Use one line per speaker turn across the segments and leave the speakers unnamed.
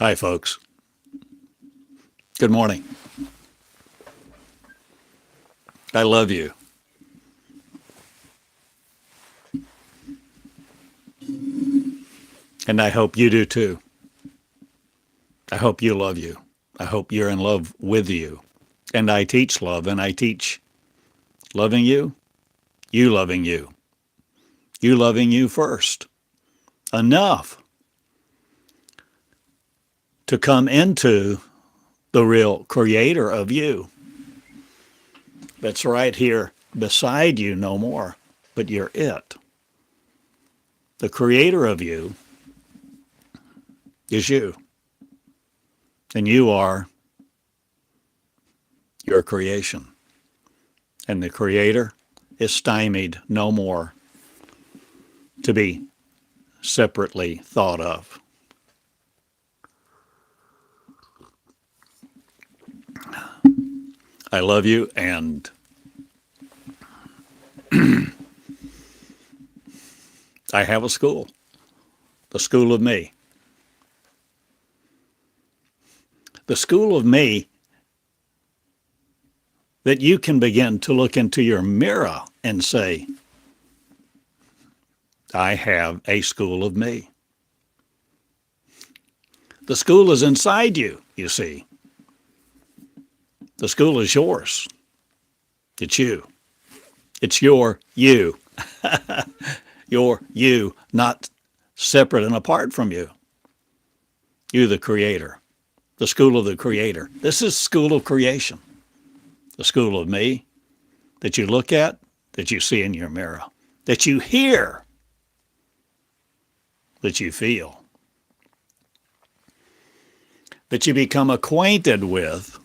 Hi, folks. Good morning. I love you. And I hope you do too. I hope you love you. I hope you're in love with you. And I teach love, and I teach loving you loving you loving you first. Enough to come into the real creator of you that's right here beside you no more, but you're it. The creator of you is you, and you are your creation. And the creator is stymied no more to be separately thought of. I love you, and I have a school, the school of me. The school of me that you can begin to look into your mirror and say, I have a school of me. The school is inside you, you see. The school is yours. It's you. It's your you. Your you, not separate and apart from you. You, the creator. The school of the creator. This is school of creation. The school of me that you look at, that you see in your mirror, that you hear, that you feel, that you become acquainted with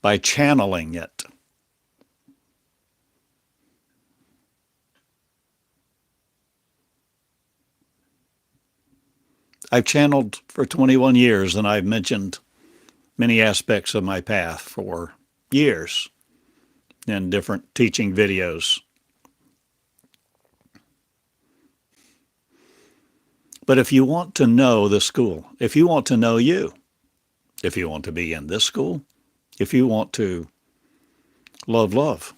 by channeling it. I've channeled for 21 years, and I've mentioned many aspects of my path for years in different teaching videos. But if you want to know the school, if you want to know you, if you want to be in this school, if you want to love,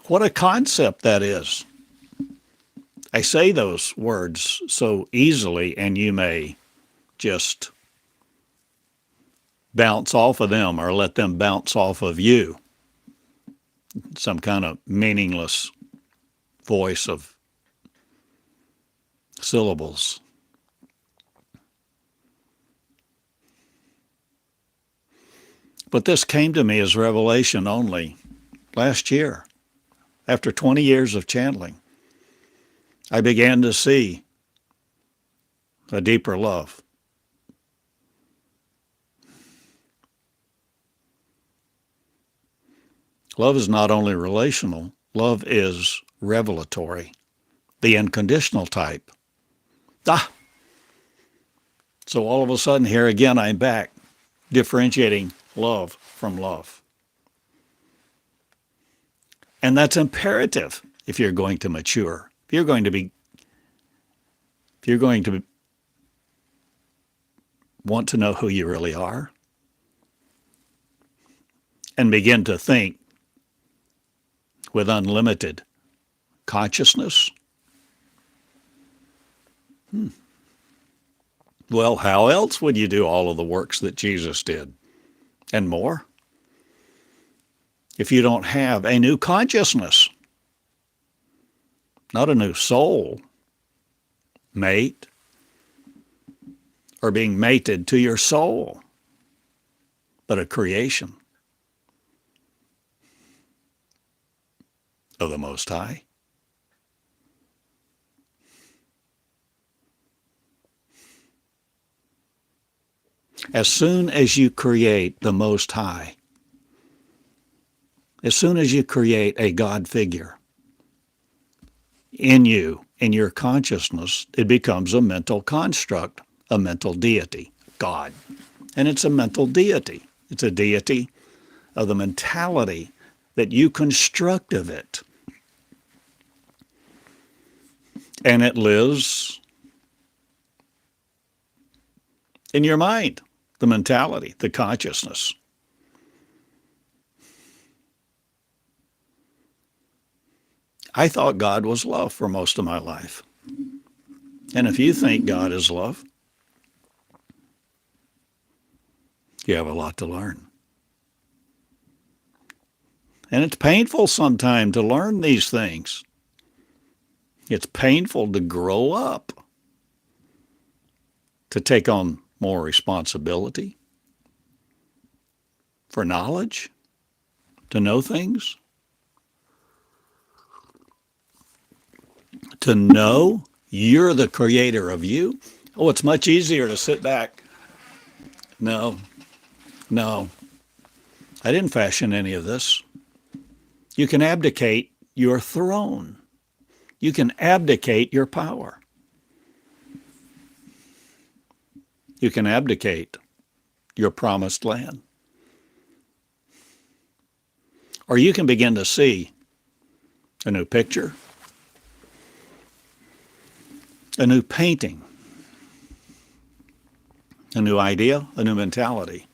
what a concept that is. I say those words so easily, and you may just bounce off of them or let them bounce off of you. Some kind of meaningless voice of syllables. But this came to me as revelation only last year. After 20 years of channeling, I began to see a deeper love. Love is not only relational, love is revelatory, the unconditional type. So all of a sudden, here again, I'm back, differentiating love from love. And that's imperative if you're going to mature. If you're going to want to know who you really are and begin to think with unlimited consciousness, well, how else would you do all of the works that Jesus did and more if you don't have a new consciousness? Not a new soul, mate, or being mated to your soul, but a creation of the Most High. As soon as you create the Most High, as soon as you create a God figure in you, in your consciousness, it becomes a mental construct, a mental deity, God. And it's a mental deity. It's a deity of the mentality that you construct of it. And it lives in your mind, the mentality, the consciousness. I thought God was love for most of my life. And if you think God is love, you have a lot to learn. And it's painful sometimes to learn these things. It's painful to grow up, to take on more responsibility for knowledge, to know things, to know you're the creator of you. Oh, it's much easier to sit back. No, I didn't fashion any of this. You can abdicate your throne. You can abdicate your power. You can abdicate your promised land. Or you can begin to see a new picture, a new painting, a new idea, a new mentality.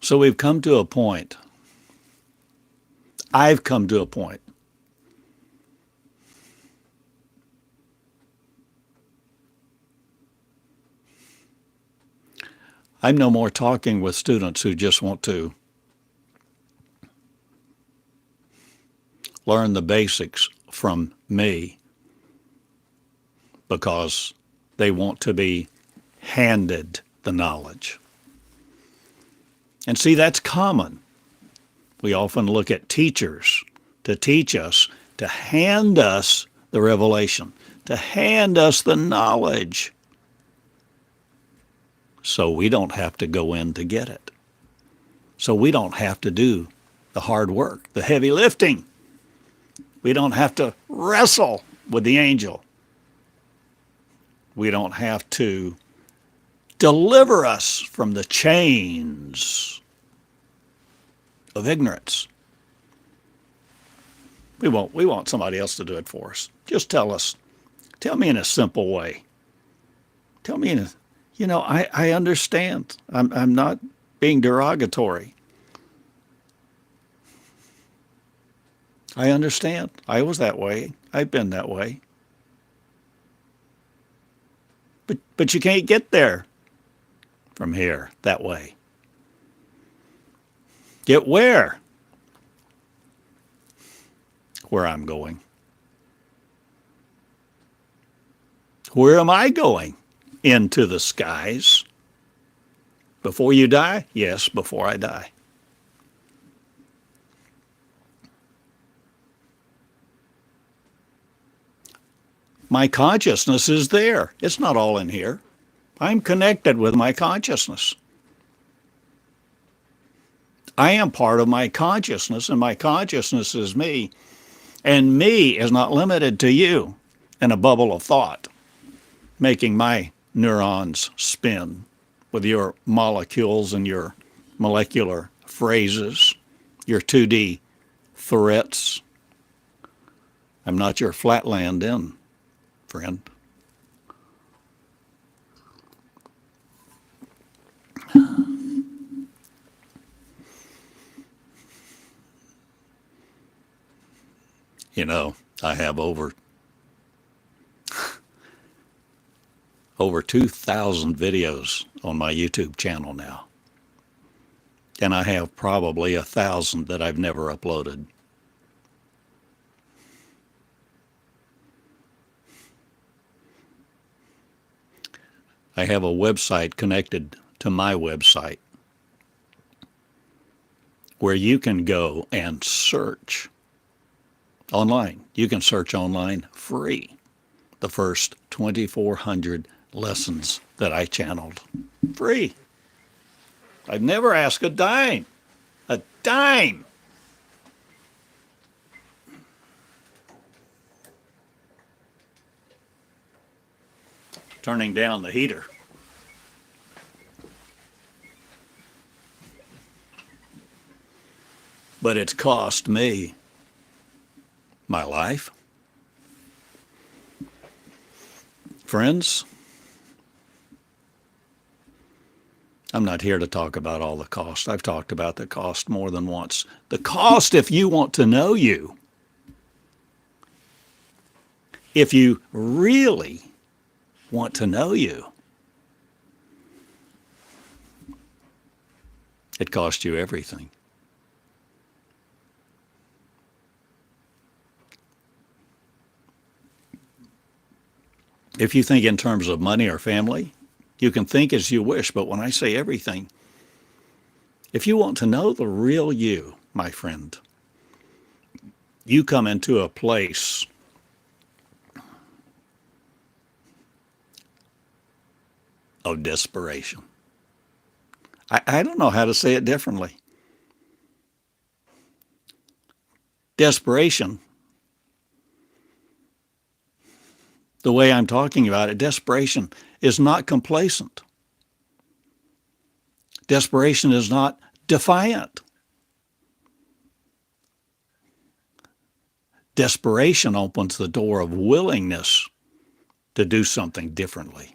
So we've come to a point. I've come to a point I'm no more talking with students who just want to learn the basics from me because they want to be handed the knowledge. And see, that's common. We often look at teachers to teach us, to hand us the revelation, to hand us the knowledge so we don't have to go in to get it. So we don't have to do the hard work, the heavy lifting. We don't have to wrestle with the angel. We don't have to deliver us from the chains of ignorance. We want somebody else to do it for us. Just tell me in a simple way. Tell me I understand. I'm not being derogatory. I understand. I was that way. I've been that way. But you can't get there from here that way. Get where? Where I'm going. Where am I going? Into the skies. Before you die? Yes, before I die. My consciousness is there. It's not all in here. I'm connected with my consciousness. I am part of my consciousness, and my consciousness is me. And me is not limited to you in a bubble of thought, making my neurons spin with your molecules and your molecular phrases, your 2D threats. I'm not your flatland in, friend. I have over 2,000 videos on my YouTube channel now. And I have probably 1,000 that I've never uploaded. I have a website connected to my website where you can go and search online. You can search online free the first 2,400 lessons that I channeled. Free. I've never asked a dime. A dime. Turning down the heater. But it's cost me my life. Friends, I'm not here to talk about all the cost. I've talked about the cost more than once. The cost, if you want to know you, if you really want to know you, it costs you everything. If you think in terms of money or family, you can think as you wish, but when I say everything, if you want to know the real you, my friend, you come into a place of desperation. I don't know how to say it differently. Desperation, the way I'm talking about it, desperation is not complacent. Desperation is not defiant. Desperation opens the door of willingness to do something differently.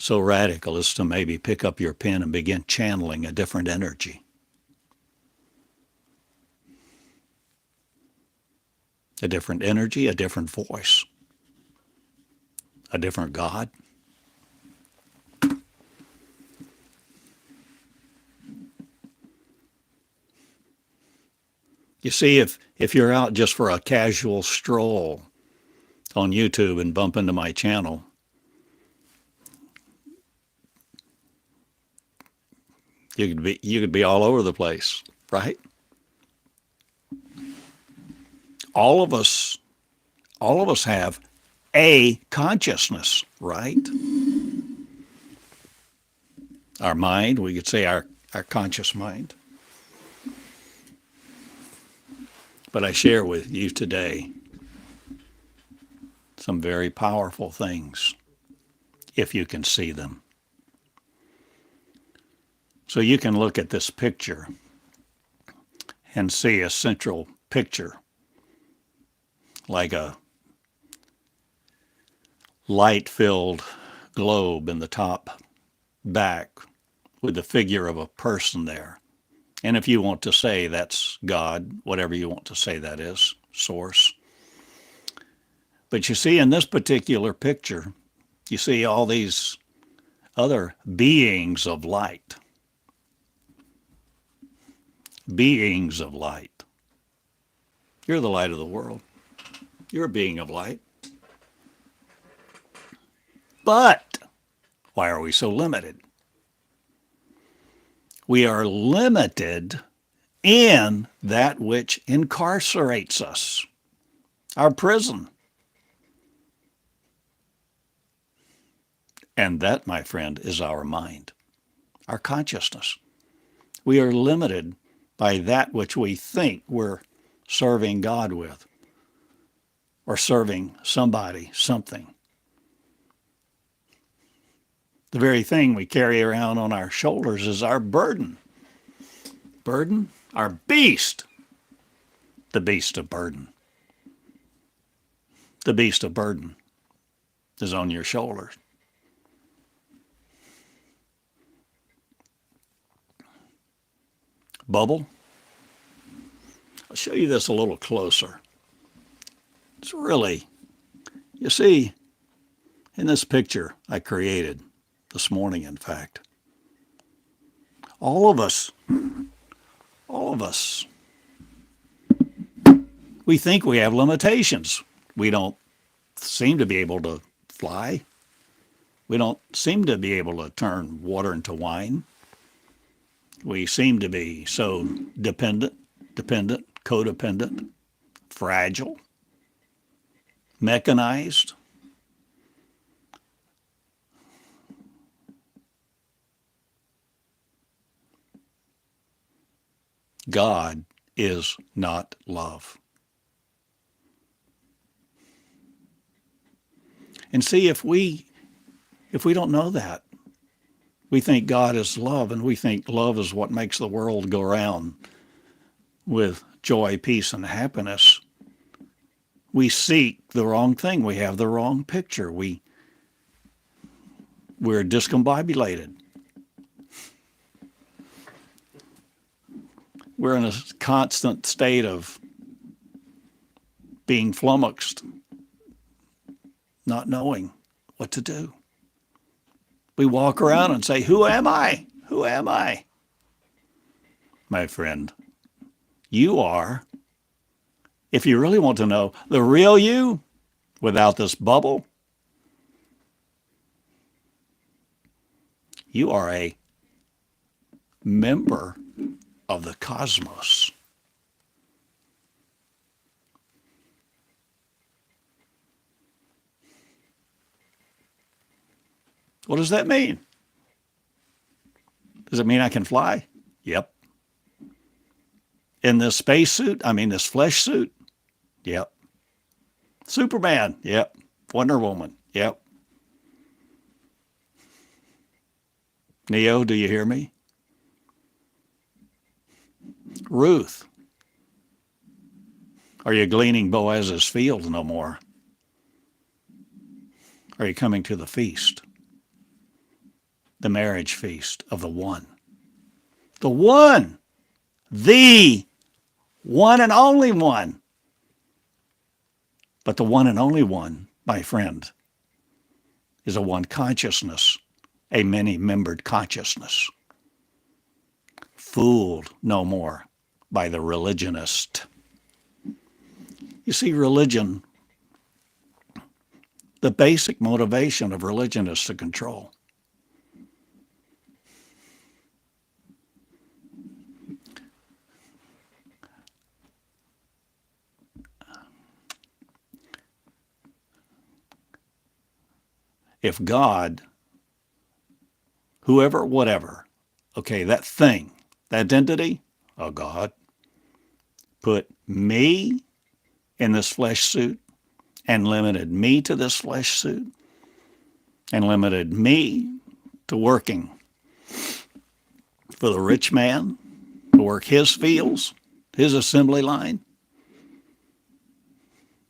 So radical as to maybe pick up your pen and begin channeling a different energy. A different energy, a different voice, a different God. You see, if you're out just for a casual stroll on YouTube and bump into my channel, you could be all over the place, right? All of us have a consciousness, right? Our mind, we could say our conscious mind. But I share with you today some very powerful things, if you can see them. So you can look at this picture and see a central picture, like a light-filled globe in the top back with the figure of a person there. And if you want to say that's God, whatever you want to say that is, source. But you see in this particular picture, you see all these other beings of light. Beings of light. You're the light of the world. You're a being of light. But why are we so limited? We are limited in that which incarcerates us, our prison. And that, my friend, is our mind, our consciousness. We are limited by that which we think we're serving God with, or serving somebody, something. The very thing we carry around on our shoulders is our burden. Burden? Our beast. The beast of burden. The beast of burden is on your shoulders. Bubble? I'll show you this a little closer. It's really, you see, in this picture I created this morning, in fact, all of us, we think we have limitations. We don't seem to be able to fly. We don't seem to be able to turn water into wine. We seem to be so dependent, codependent, fragile, mechanized. God is not love. And see, if we don't know that, we think God is love, and we think love is what makes the world go round with joy, peace, and happiness. We seek the wrong thing. We have the wrong picture. We're discombobulated. We're in a constant state of being flummoxed, not knowing what to do. We walk around and say, "Who am I? Who am I?" My friend, you are, if you really want to know the real you without this bubble, you are a member of the cosmos. What does that mean? Does it mean I can fly? Yep. In this spacesuit? This flesh suit? Yep. Superman? Yep. Wonder Woman? Yep. Neo, do you hear me? Ruth, are you gleaning Boaz's field no more? Are you coming to the feast? The marriage feast of the one. The one! The one and only one. But the one and only one, my friend, is a one consciousness, a many-membered consciousness. Fooled no more by the religionist. You see, religion, the basic motivation of religion is to control. If God, whoever, whatever, okay, that thing, that entity, oh God, put me in this flesh suit and limited me to this flesh suit and limited me to working for the rich man, to work his fields, his assembly line,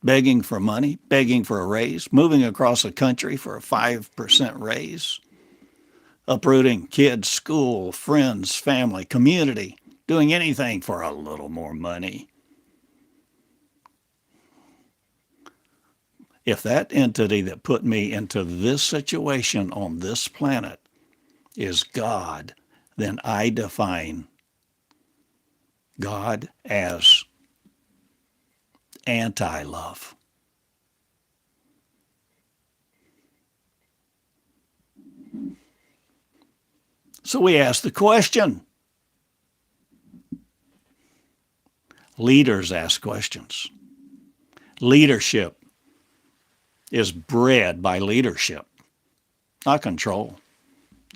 begging for money, begging for a raise, moving across the country for a 5% raise, uprooting kids, school, friends, family, community, doing anything for a little more money. If that entity that put me into this situation on this planet is God, then I define God as anti-love. So we ask the question. Leaders ask questions. Leadership is bred by leadership, not control.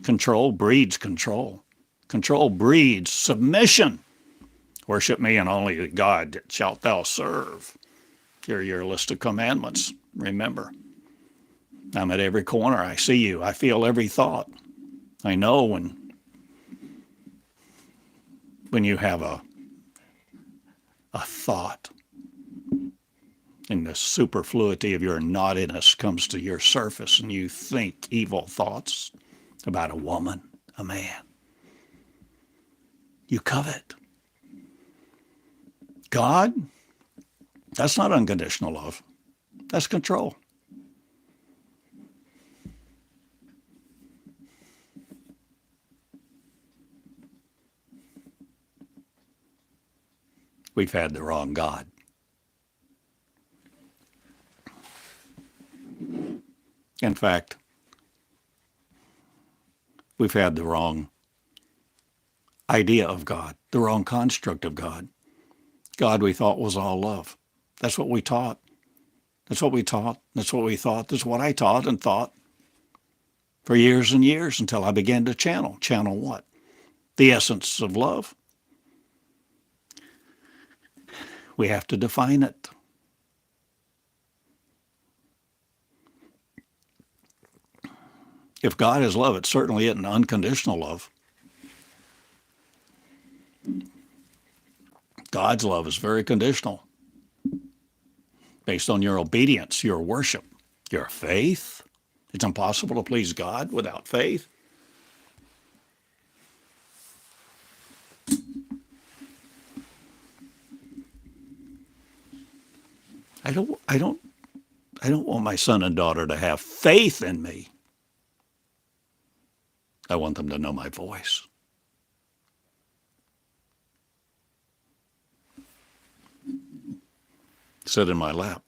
Control breeds control. Control breeds submission. Worship me and only God shalt thou serve. Here are your list of commandments. Remember, I'm at every corner. I see you. I feel every thought. I know when you have a thought and the superfluity of your naughtiness comes to your surface and you think evil thoughts about a woman, a man. You covet. God, that's not unconditional love. That's control. We've had the wrong God. In fact, we've had the wrong idea of God, the wrong construct of God. God we thought was all love. That's what we taught. That's what we taught. That's what we thought. That's what I taught and thought for years and years until I began to channel. Channel what? The essence of love. We have to define it. If God is love, it certainly isn't unconditional love. God's love is very conditional, based on your obedience, your worship, your faith. It's impossible to please God without faith. I don't want my son and daughter to have faith in me. I want them to know my voice. Sit in my lap.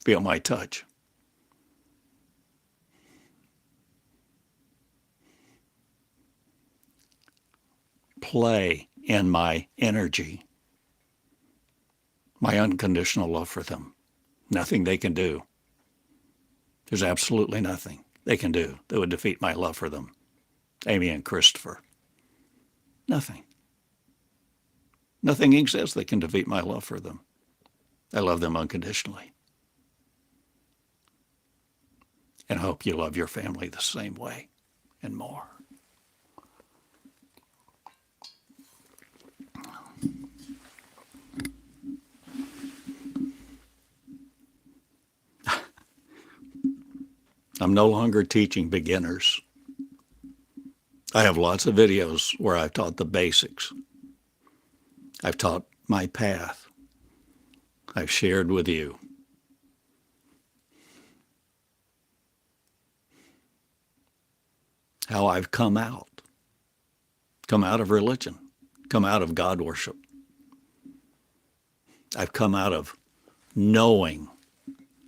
Feel my touch. Play in my energy. My unconditional love for them. Nothing they can do. There's absolutely nothing they can do that would defeat my love for them. Amy and Christopher. Nothing. Nothing exists that can defeat my love for them. I love them unconditionally. And I hope you love your family the same way and more. I'm no longer teaching beginners. I have lots of videos where I've taught the basics. I've taught my path. I've shared with you. How I've come out of religion, come out of God worship. I've come out of knowing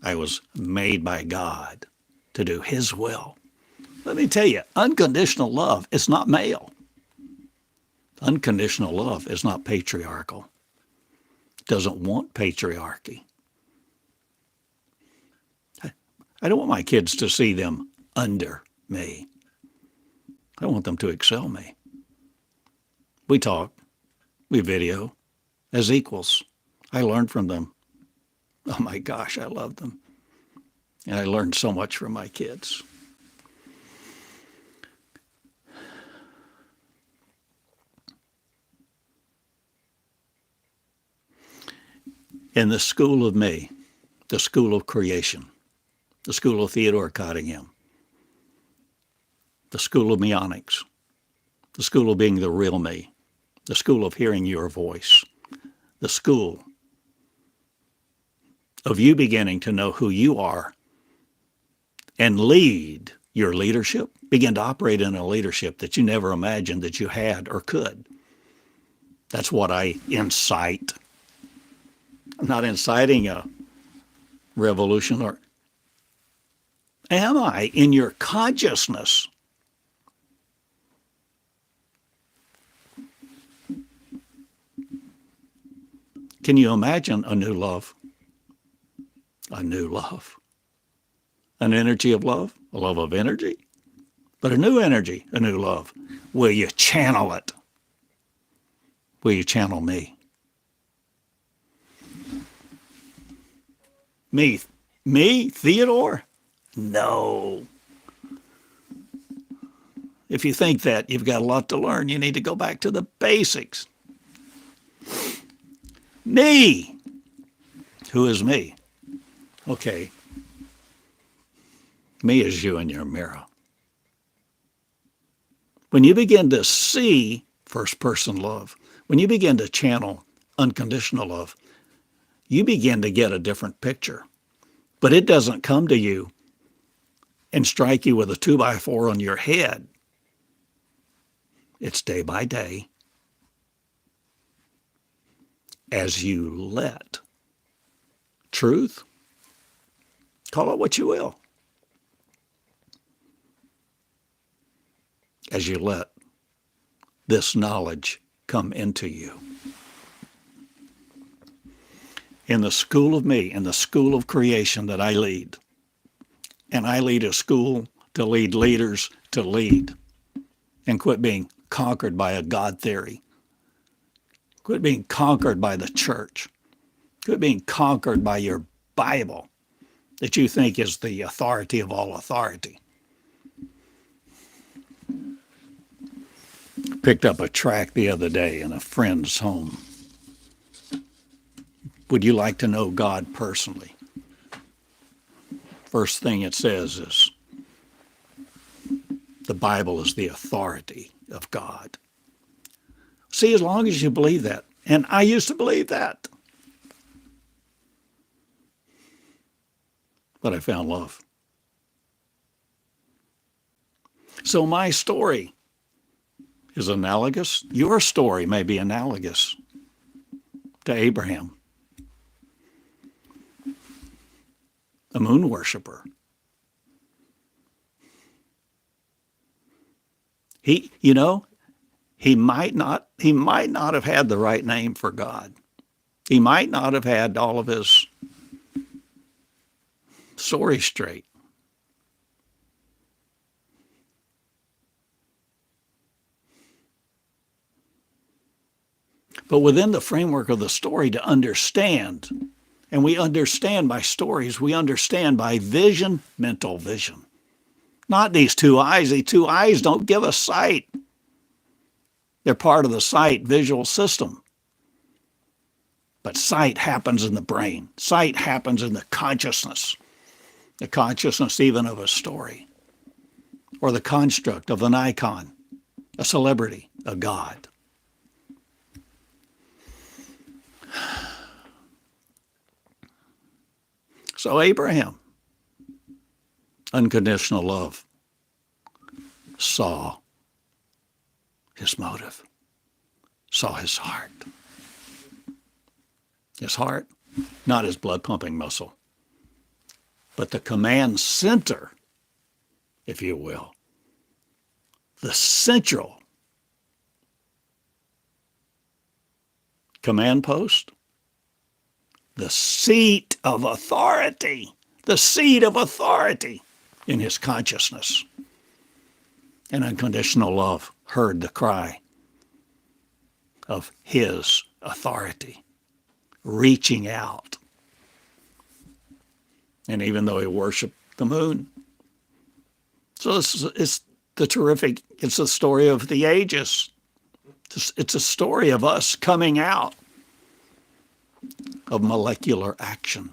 I was made by God to do His will. Let me tell you, unconditional love is not male. Unconditional love is not patriarchal. It doesn't want patriarchy. I don't want my kids to see them under me. I want them to excel me. We talk, we video as equals. I learn from them. Oh my gosh, I love them. And I learned so much from my kids. In the school of me, the school of creation, the school of Theodore Cottingham, the school of meonics, the school of being the real me, the school of hearing your voice, the school of you beginning to know who you are and lead your leadership, begin to operate in a leadership that you never imagined that you had or could. That's what I incite. I'm not inciting a revolution, or am I in your consciousness? Can you imagine a new love? A new love. An energy of love, a love of energy, but a new energy, a new love. Will you channel it? Will you channel me? Me, Theodore? No. If you think that, you've got a lot to learn. You need to go back to the basics. Me. Who is me? Okay. Me is you in your mirror. When you begin to see first-person love, when you begin to channel unconditional love, you begin to get a different picture. But it doesn't come to you and strike you with a 2x4 on your head. It's day by day as you let truth, call it what you will, as you let this knowledge come into you. In the school of me, in the school of creation that I lead, and I lead a school to lead leaders to lead, and quit being conquered by a God theory. Quit being conquered by the church. Quit being conquered by your Bible that you think is the authority of all authority. Picked up a tract the other day in a friend's home. Would you like to know God personally? First thing it says is the Bible is the authority of God. See, as long as you believe that, and I used to believe that, but I found love. So my story is analogous. Your story may be analogous to Abraham, a moon worshiper. He might not have had the right name for God. He might not have had all of his story straight. But within the framework of the story to understand, and we understand by stories, we understand by vision, mental vision. Not these two eyes. These two eyes don't give us sight. They're part of the sight visual system. But sight happens in the brain. Sight happens in the consciousness even of a story, or the construct of an icon, a celebrity, a god. So Abraham, unconditional love, saw his motive, saw his heart. His heart, not his blood pumping muscle, but the command center, if you will, the central command post, the seat of authority in his consciousness. And unconditional love heard the cry of his authority, reaching out. And even though he worshiped the moon. So it's the story of the ages. It's a story of us coming out of molecular action.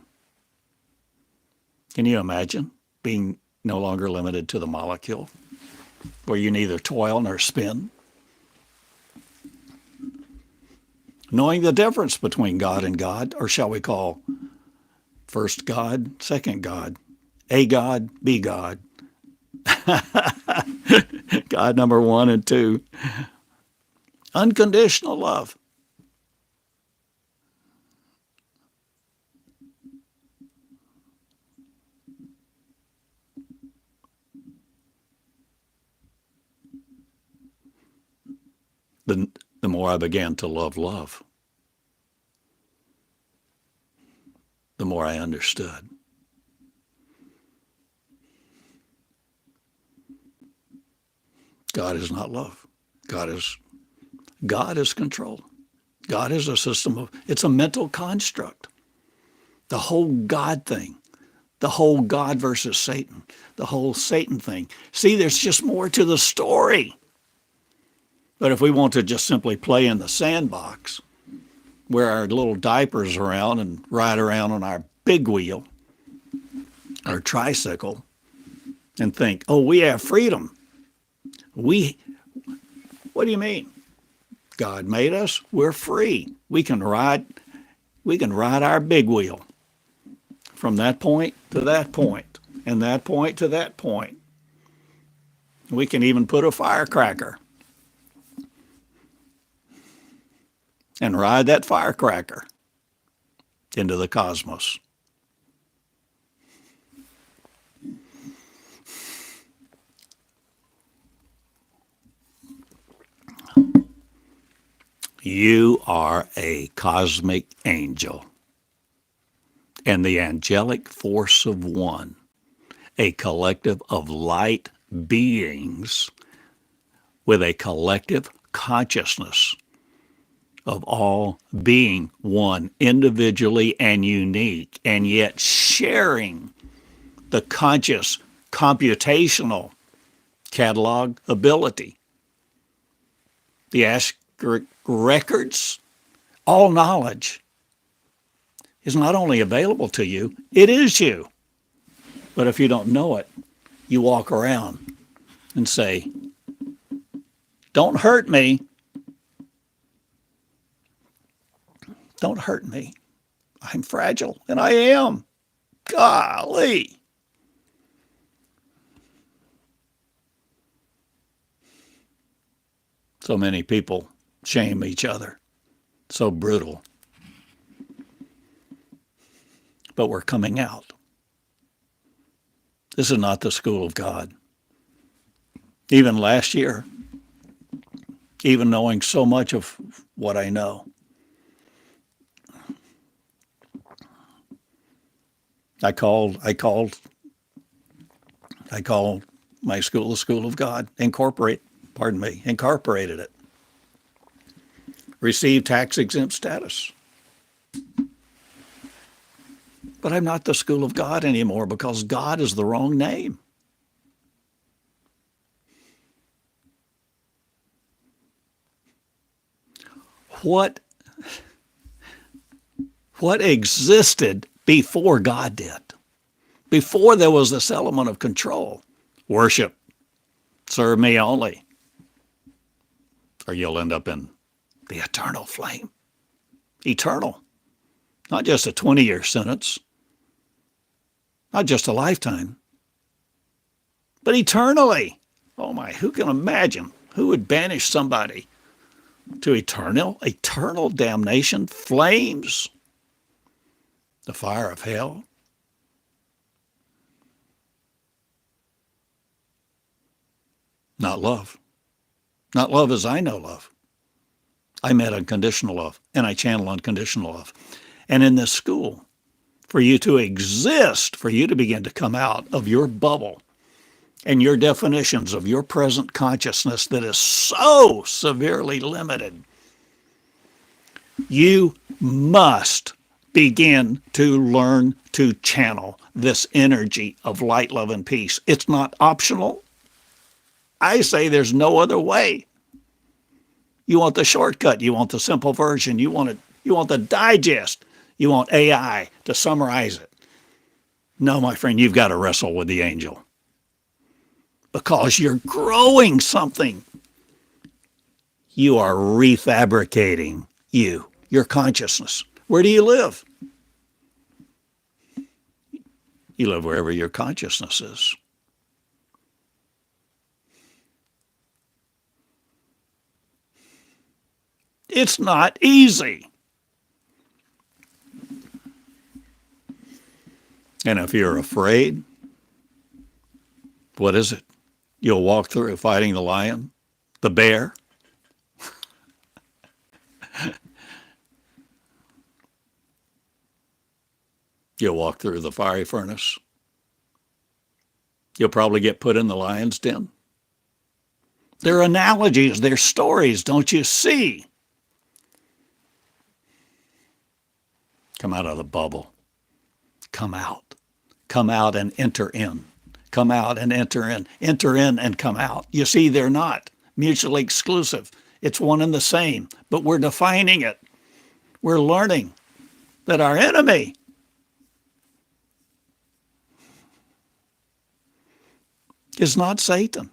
Can you imagine being no longer limited to the molecule, where you neither toil nor spin? Knowing the difference between God and God, or shall we call first God, second God, A God, B God, God number 1 and 2. Unconditional love. The more I began to love, the more I understood. God is not love. God is control. God is a system it's a mental construct. The whole God thing, the whole God versus Satan, the whole Satan thing. See, there's just more to the story. But if we want to just simply play in the sandbox, wear our little diapers around and ride around on our big wheel, our tricycle, and think, oh, we have freedom. What do you mean? God made us, we're free. We can ride our big wheel from that point to that point, and that point to that point. We can even put a firecracker and ride that firecracker into the cosmos. You are a cosmic angel and the angelic force of one, a collective of light beings with a collective consciousness of all being one individually and unique, and yet sharing the conscious computational catalog ability. The Asheric records, all knowledge is not only available to you, it is you. But if you don't know it, you walk around and say, don't hurt me. Don't hurt me. I'm fragile, and I am. Golly. So many people shame each other. So brutal. But we're coming out. This is not the school of God. Even last year, even knowing so much of what I know, I called my school the School of God, incorporated it. Received tax-exempt status. But I'm not the School of God anymore because God is the wrong name. What existed before God did? Before there was this element of control. Worship. Serve me only. Or you'll end up in the eternal flame. Eternal. Not just a 20-year sentence. Not just a lifetime. But eternally. Oh my, who can imagine? Who would banish somebody to eternal damnation, flames, the fire of hell? Not love. Not love as I know love. I met unconditional love, and I channel unconditional love. And in this school, for you to exist, for you to begin to come out of your bubble and your definitions of your present consciousness that is so severely limited, you must begin to learn to channel this energy of light, love, and peace. It's not optional. I say there's no other way. You want the shortcut. You want the simple version. You want the digest. You want AI to summarize it. No, my friend, you've got to wrestle with the angel because you're growing something. You are refabricating your consciousness. Where do you live? You live wherever your consciousness is. It's not easy. And if you're afraid, what is it? You'll walk through fighting the lion, the bear. You'll walk through the fiery furnace. You'll probably get put in the lion's den. They're analogies, they're stories, don't you see? Come out of the bubble. Come out. Come out and enter in. Come out and enter in. Enter in and come out. You see, they're not mutually exclusive. It's one and the same, but we're defining it. We're learning that our enemy is not Satan,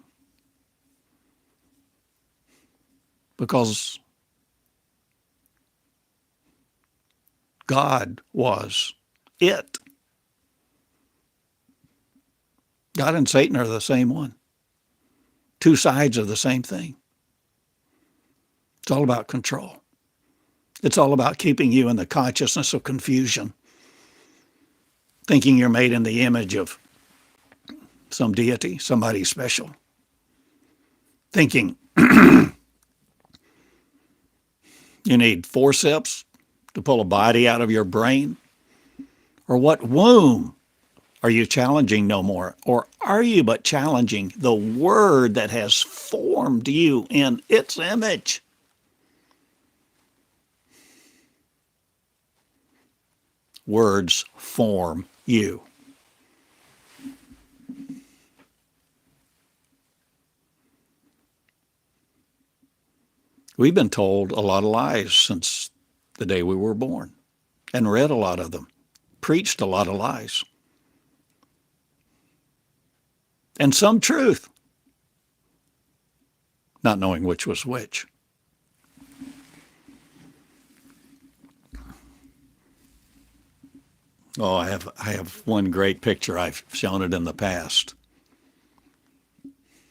because God was it. God and Satan are the same one. Two sides of the same thing. It's all about control. It's all about keeping you in the consciousness of confusion, thinking you're made in the image of some deity, somebody special, thinking you need forceps to pull a body out of your brain? Or what womb are you challenging no more? Or are you but challenging the word that has formed you in its image? Words form you. We've been told a lot of lies since the day we were born, and read a lot of them, preached a lot of lies, and some truth, not knowing which was which. Oh, I have one great picture. I've shown it in the past.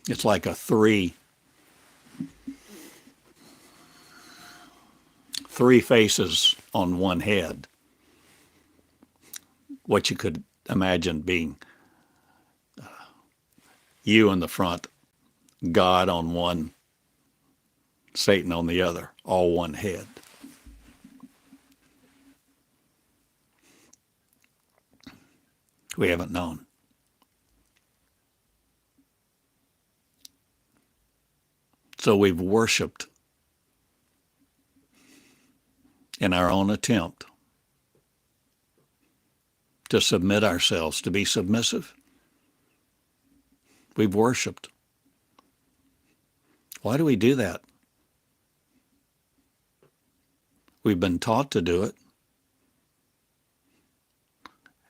It's like a three faces on one head. What you could imagine being you in the front, God on one, Satan on the other, all one head. We haven't known. So we've worshiped in our own attempt to submit ourselves, to be submissive. We've worshiped. Why do we do that? We've been taught to do it,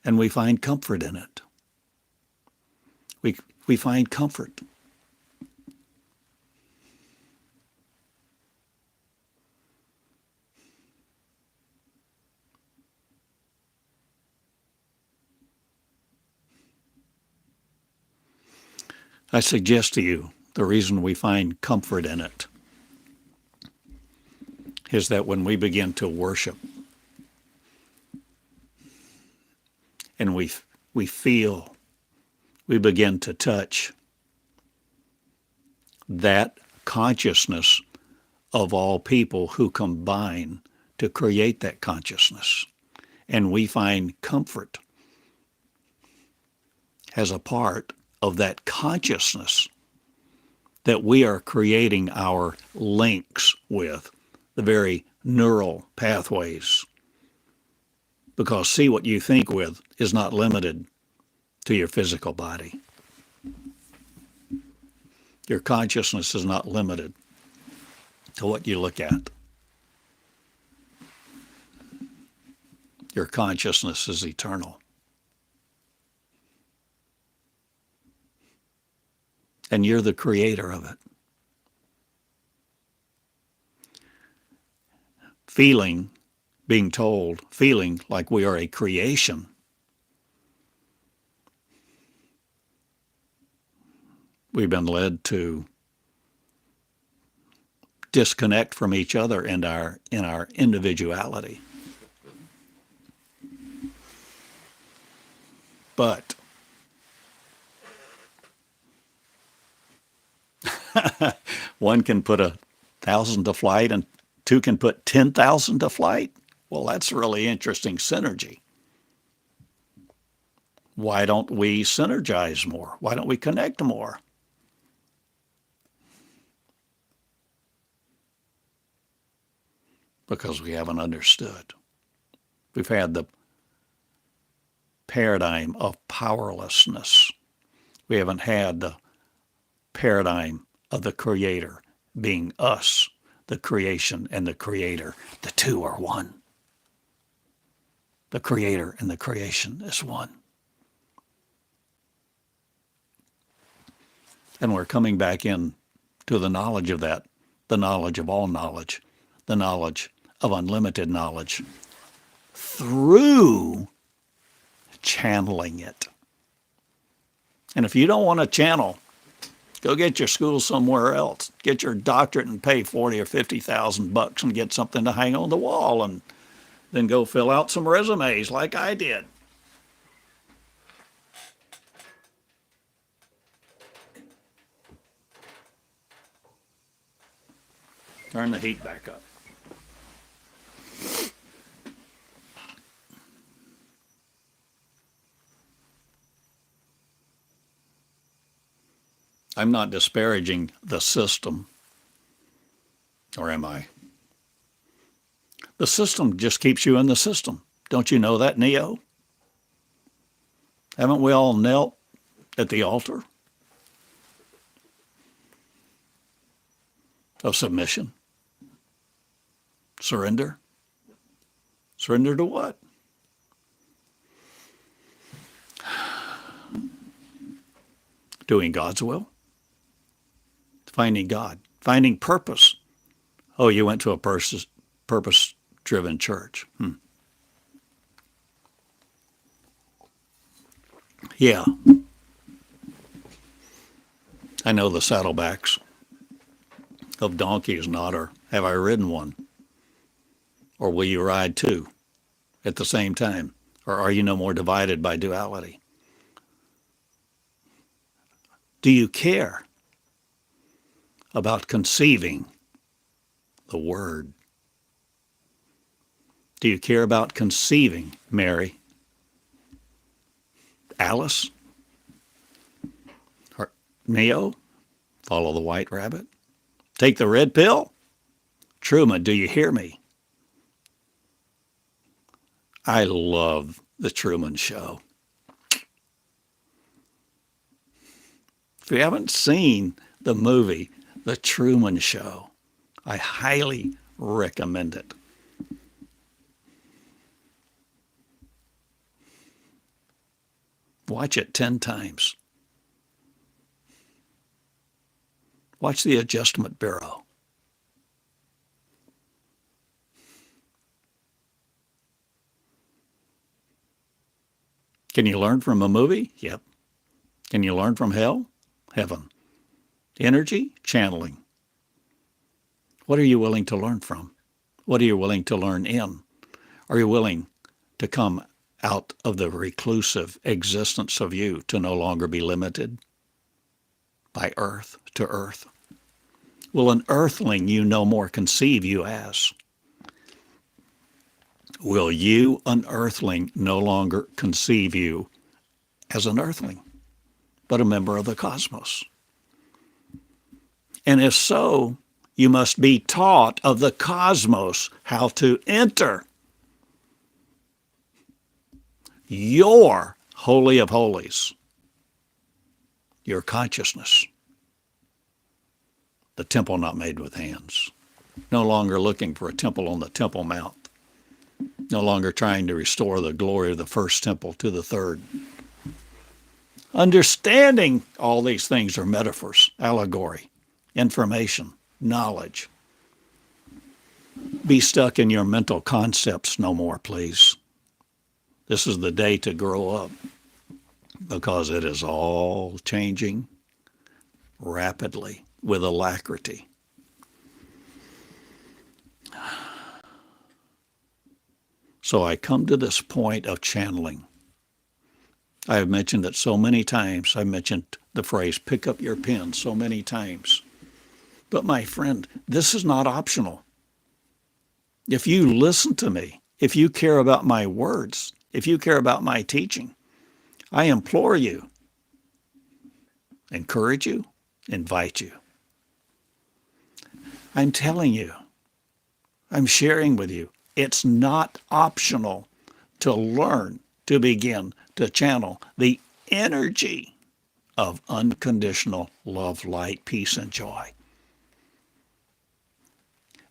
and we find comfort in it. We find comfort. I suggest to you the reason we find comfort in it is that when we begin to worship and we feel, we begin to touch that consciousness of all people who combine to create that consciousness. And we find comfort as a part of that consciousness that we are creating our links with, the very neural pathways. Because see, what you think with is not limited to your physical body. Your consciousness is not limited to what you look at. Your consciousness is eternal. And you're the creator of it. Being told, feeling like we are a creation, we've been led to disconnect from each other in our individuality. But one can put 1,000 to flight and two can put 10,000 to flight. Well, that's really interesting synergy. Why don't we synergize more? Why don't we connect more? Because we haven't understood. We've had the paradigm of powerlessness. We haven't had the paradigm of the Creator being us, the creation and the Creator. The two are one. The Creator and the creation is one. And we're coming back in to the knowledge of that, the knowledge of all knowledge, the knowledge of unlimited knowledge through channeling it. And if you don't want to channel, go get your school somewhere else. Get your doctorate and pay 40 or 50,000 bucks and get something to hang on the wall, and then go fill out some resumes like I did. Turn the heat back up. I'm not disparaging the system, or am I? The system just keeps you in the system. Don't you know that, Neo? Haven't we all knelt at the altar of submission? Surrender? Surrender to what? Doing God's will? Finding God? Finding purpose? Oh, you went to a purpose-driven church. Yeah. I know the saddlebacks of donkeys not, or have I ridden one? Or will you ride two at the same time? Or are you no more divided by duality? Do you care about conceiving the Word? Do you care about conceiving, Mary? Alice? Or Neo? Follow the white rabbit? Take the red pill? Truman, do you hear me? I love the Truman Show. If you haven't seen the movie, The Truman Show, I highly recommend it. Watch it 10 times. Watch the Adjustment Bureau. Can you learn from a movie? Yep. Can you learn from hell? Heaven. Energy? Channeling. What are you willing to learn from? What are you willing to learn in? Are you willing to come out of the reclusive existence of you to no longer be limited by earth to earth? Will an earthling you no more conceive you as? Will you, an earthling, no longer conceive you as an earthling, but a member of the cosmos? And if so, you must be taught of the cosmos how to enter your Holy of Holies, your consciousness, the temple not made with hands. No longer looking for a temple on the Temple Mount. No longer trying to restore the glory of the first temple to the third. Understanding all these things are metaphors, allegory, information, knowledge. Be stuck in your mental concepts no more, please. This is the day to grow up, because it is all changing rapidly with alacrity. So I come to this point of channeling. I have mentioned it so many times. I mentioned the phrase, pick up your pen, so many times. But my friend, this is not optional. If you listen to me, if you care about my words, if you care about my teaching, I implore you, encourage you, invite you. I'm telling you, I'm sharing with you, it's not optional to learn, to begin to channel the energy of unconditional love, light, peace, and joy.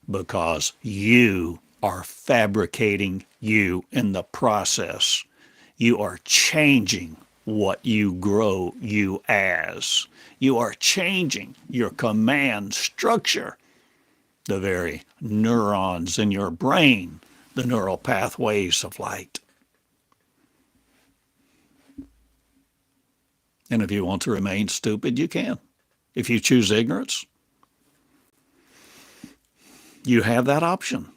Because you are fabricating you in the process. You are changing what you grow you as. You are changing your command structure. The very neurons in your brain, the neural pathways of light. And if you want to remain stupid, you can. If you choose ignorance, you have that option.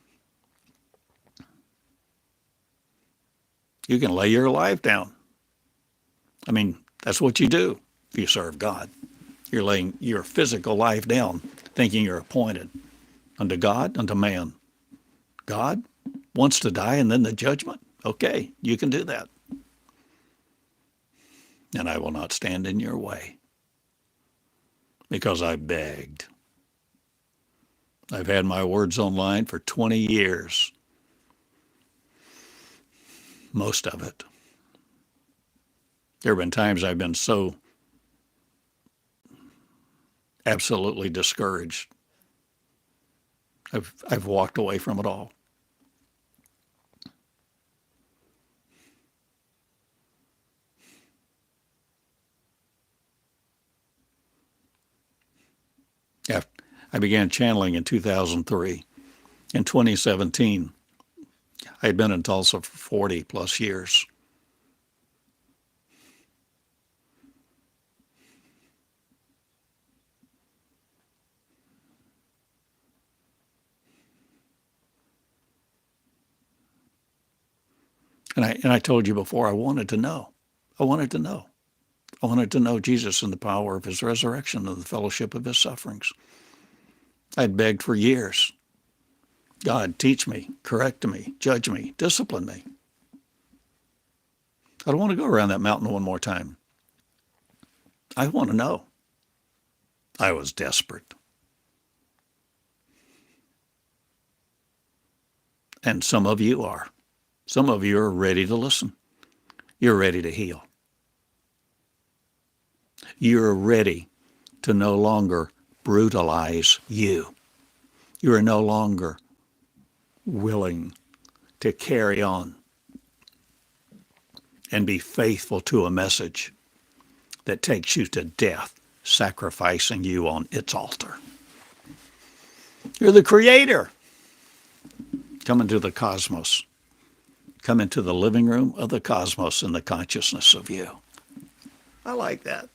You can lay your life down. I mean, that's what you do if you serve God. You're laying your physical life down, thinking you're appointed unto God, unto man. God wants to die and then the judgment? Okay, you can do that. And I will not stand in your way because I begged. I've had my words online for 20 years. most of it. There have been times I've been so absolutely discouraged. I've walked away from it all. Yeah, I began channeling in 2003. In 2017, I had been in Tulsa for 40 plus years. And I told you before, I wanted to know. I wanted to know. I wanted to know Jesus and the power of his resurrection and the fellowship of his sufferings. I'd begged for years. God, teach me, correct me, judge me, discipline me. I don't want to go around that mountain one more time. I want to know. I was desperate. And some of you are. Some of you are ready to listen. You're ready to heal. You're ready to no longer brutalize you. You are no longer willing to carry on and be faithful to a message that takes you to death, sacrificing you on its altar. You're the creator. Come into the cosmos. Come into the living room of the cosmos in the consciousness of you. I like that.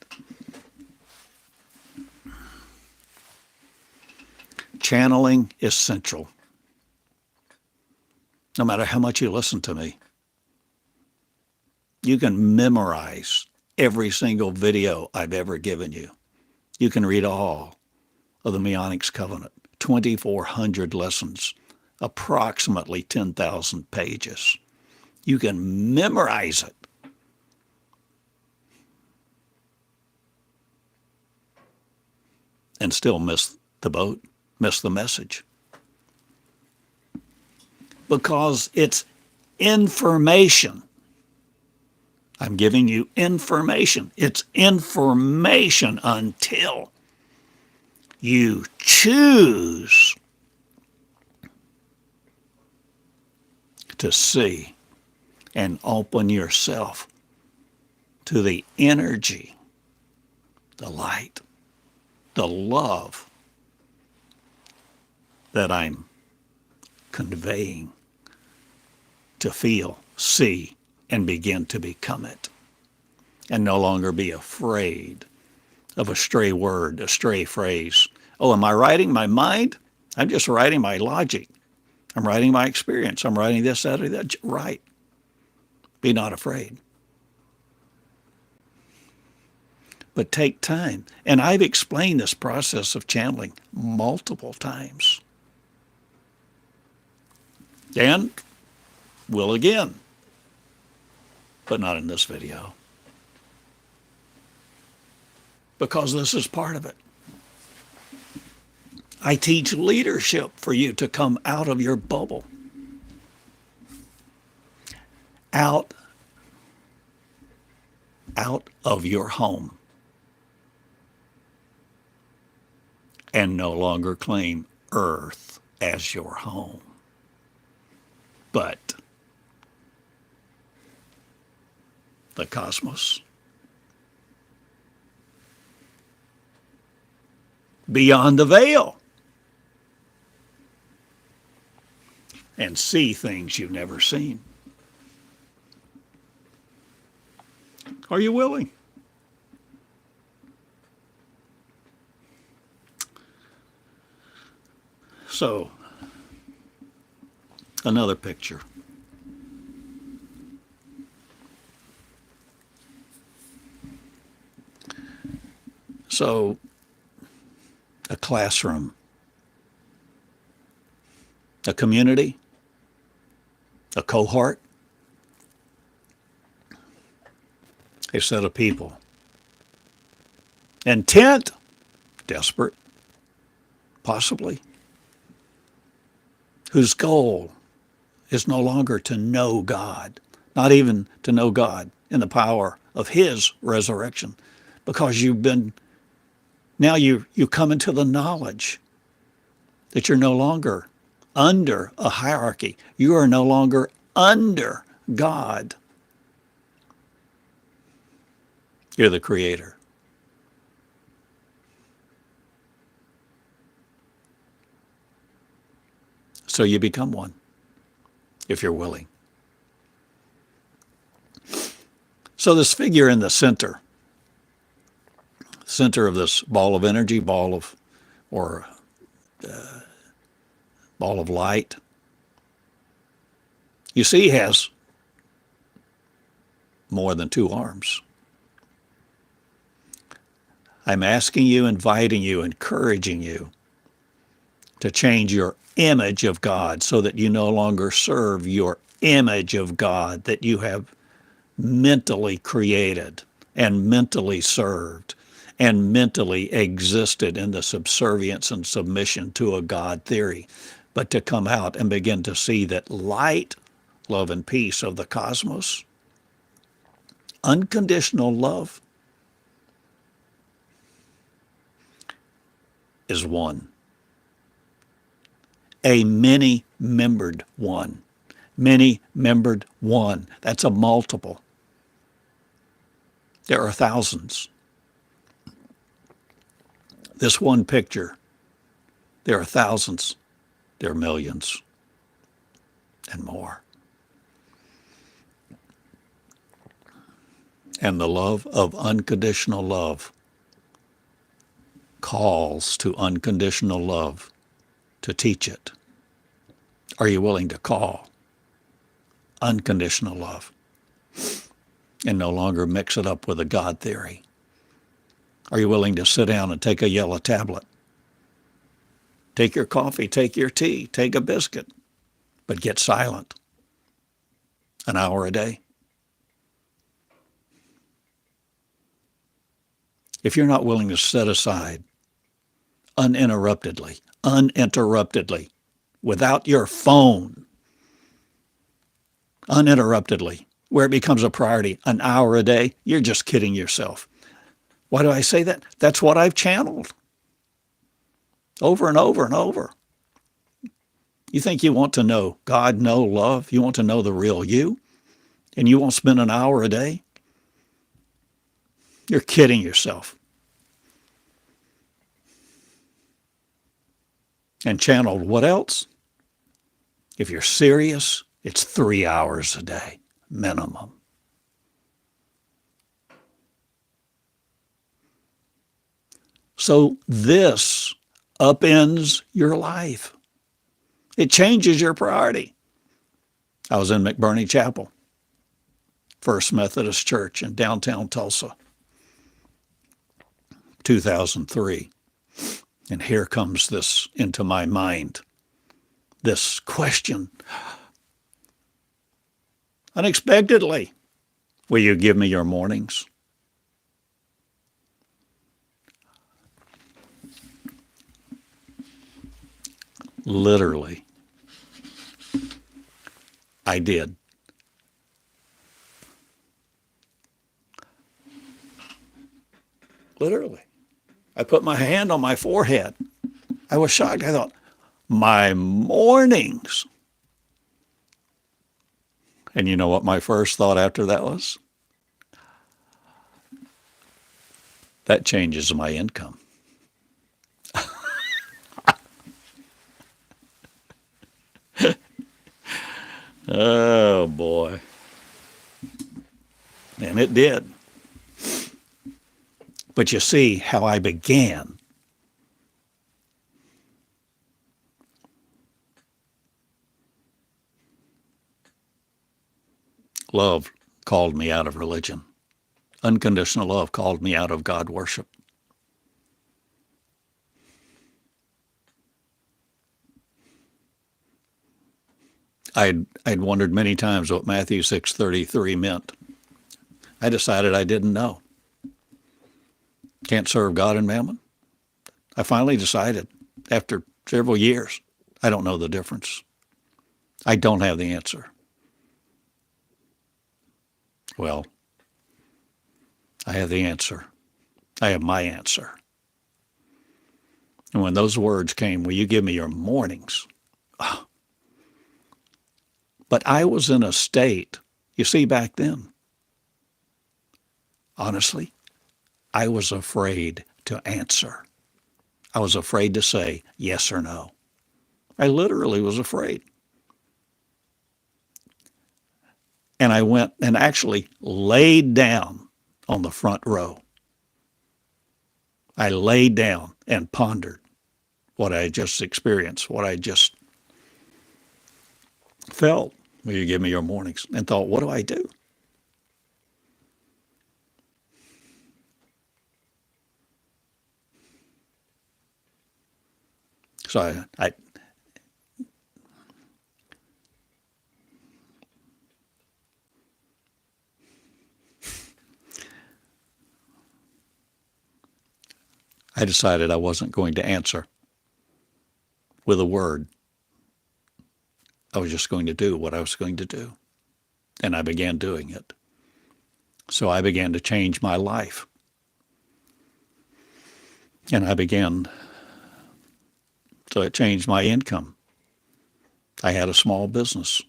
Channeling is central. No matter how much you listen to me, you can memorize every single video I've ever given you. You can read all of the Meonics Covenant, 2,400 lessons, approximately 10,000 pages. You can memorize it. And still miss the boat, miss the message. Because it's information. I'm giving you information. It's information until you choose to see and open yourself to the energy, the light, the love that I'm conveying to feel, see, and begin to become it. And no longer be afraid of a stray word, a stray phrase. Oh, am I writing my mind? I'm just writing my logic. I'm writing my experience. I'm writing this, that, or that. Right. Be not afraid. But take time. And I've explained this process of channeling multiple times. And will again. But not in this video. Because this is part of it. I teach leadership for you to come out of your bubble. Out of your home. And no longer claim earth as your home. But the cosmos. Beyond the veil. And see things you've never seen. Are you willing? So, another picture. So, a classroom, a community, a cohort, a set of people. Intent, desperate, possibly, whose goal is no longer to know God, not even to know God in the power of his resurrection, because now you come into the knowledge that you're no longer under a hierarchy. You are no longer under God. You're the creator. So you become one if you're willing. So this figure in the center of this ball of energy, or ball of light, you see, has more than two arms. I'm asking you, inviting you, encouraging you to change your image of God so that you no longer serve your image of God that you have mentally created and mentally served and mentally existed in the subservience and submission to a God theory, but to come out and begin to see that light, love, and peace of the cosmos, unconditional love, is one. A many-membered one. Many-membered one. That's a multiple. There are thousands. This one picture, there are thousands. There are millions and more. And the love of unconditional love calls to unconditional love to teach it. Are you willing to call unconditional love and no longer mix it up with a God theory? Are you willing to sit down and take a yellow tablet? Take your coffee, take your tea, take a biscuit, but get silent an hour a day? If you're not willing to set aside uninterruptedly, without your phone, uninterruptedly, where it becomes a priority, an hour a day, you're just kidding yourself. Why do I say that? That's what I've channeled over and over and over. You think you want to know God, know love? You want to know the real you? And you won't spend an hour a day? You're kidding yourself. And channeled what else? If you're serious, it's 3 hours a day, minimum. So this upends your life. It changes your priority. I was in McBurney Chapel, First Methodist Church in downtown Tulsa, 2003. And here comes this into my mind, this question. Unexpectedly, will you give me your mornings? Literally, I did. Literally. I put my hand on my forehead. I was shocked. I thought, my mornings. And you know what my first thought after that was? That changes my income. Oh, boy. And it did. But you see how I began. Love called me out of religion. Unconditional love called me out of God worship. I'd wondered many times what Matthew 6:33 meant. I decided I didn't know. Can't serve God and mammon? I finally decided after several years, I don't know the difference. I don't have the answer. Well, I have the answer. I have my answer. And when those words came, will you give me your mornings? Oh. But I was in a state, you see, back then, honestly, I was afraid to answer. I was afraid to say yes or no. I literally was afraid. And I went and actually laid down on the front row. I laid down and pondered what I had just experienced, what I just felt. Will you give me your mornings? And thought, what do I do? So I decided I wasn't going to answer with a word. I was just going to do what I was going to do. And I began doing it. So I began to change my life. And so it changed my income. I had a small business.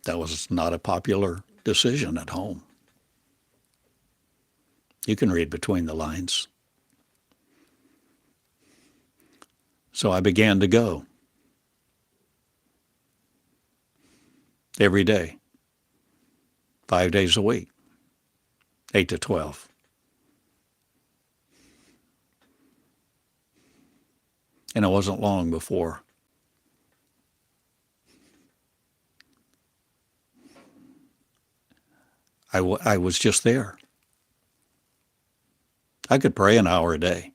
That was not a popular decision at home. You can read between the lines. So I began to go every day, 5 days a week, 8 to 12. And it wasn't long before I was just there. I could pray an hour a day.